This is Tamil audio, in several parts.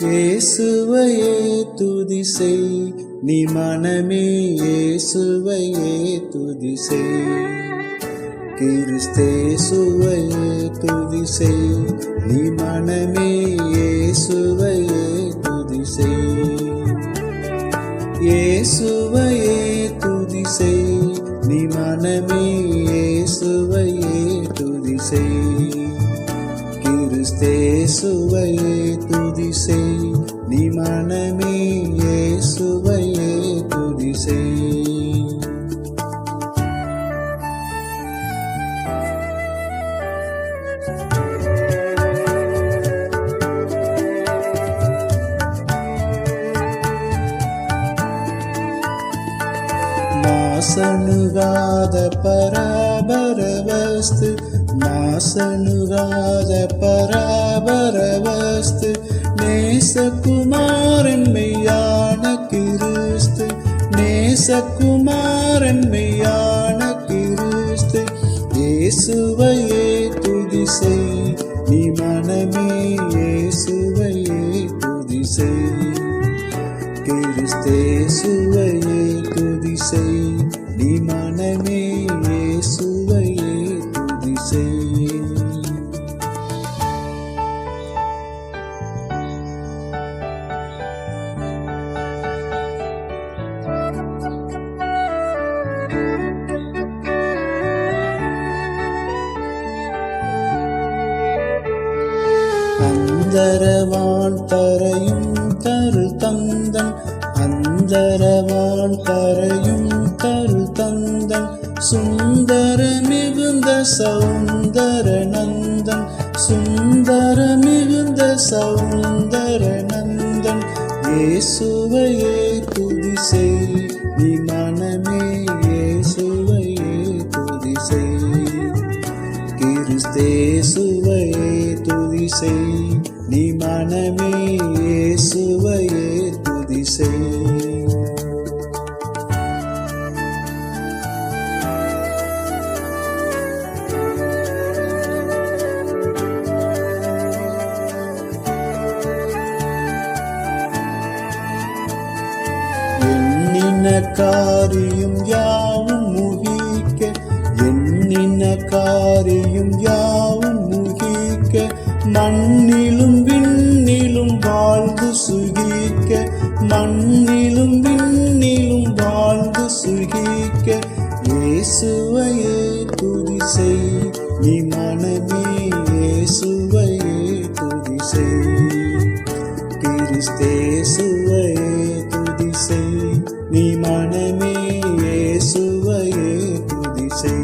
இயேசுவையே துதி செய், நீ மனமே இயேசுவையே துதி செய். கிறிஸ்தேசுவையே துதி செய், நீ மனமே இயேசுவையே துதி செய். இயேசுவையே துதி செய், நீ மனமே இயேசுவையே துதி செய். கிறிஸ்தேசுவையே துதி செய், நீ மனமே இயேசுவையே துதி செய். நாசனுகாத பராபர வஸ்து, நாசனுகாத பராபர வஸ்து, நேசகுமாரன் மெய்யான கிறிஸ்து, நேசகுமாரன் மெய்யான கிறிஸ்து. இயேசுவையே துதி செய், நீ மனமே இயேசுவையே துதி செய். கிறிஸ்தேசுவையே துதி செய், நீ மனமே இயேசுவையே துதி செய். அந்தரவான் தரையும் தரு தந்தன், அந்தரவான் தரையும் தரு தந்தன், சுந்தர மிகுந்த சௌந்தர நந்தன், சுந்தர மிகுந்த சௌந்தர நந்தன். இயேசுவையே துதி செய், நீ மனமே இயேசுவையே துதி செய். கிறிஸ்தேசுவையே துதி செய், நீ மனமே இயேசுவையே துதி செய். எண்ணின காரியம் யாவும் முகிக்க, எண்ணின காரியம் யாவும் முகிக்க, மண்ணிலும் விண்ணிலும் வாழ்ந்து சுகிக்க, மண்ணிலும் விண்ணிலும் வாழ்ந்து சுகிக்க. இயேசுவையே துதி செய், நீ மனமே இயேசுவையே துதி செய். கிறிஸ்தேசுவையே துதி செய், நீ மனமே இயேசுவையே துதி செய்.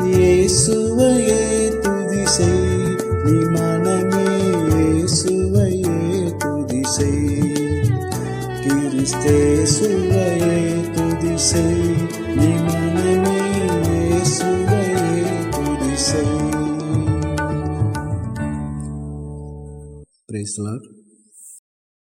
இயேசுவையே துதி செய், நீ மனமே இயேசுவையே துதி செய். கிறிஸ்தேசுவையே துதி செய், நீ மனமே இயேசுவையே துதி செய். Praise the Lord.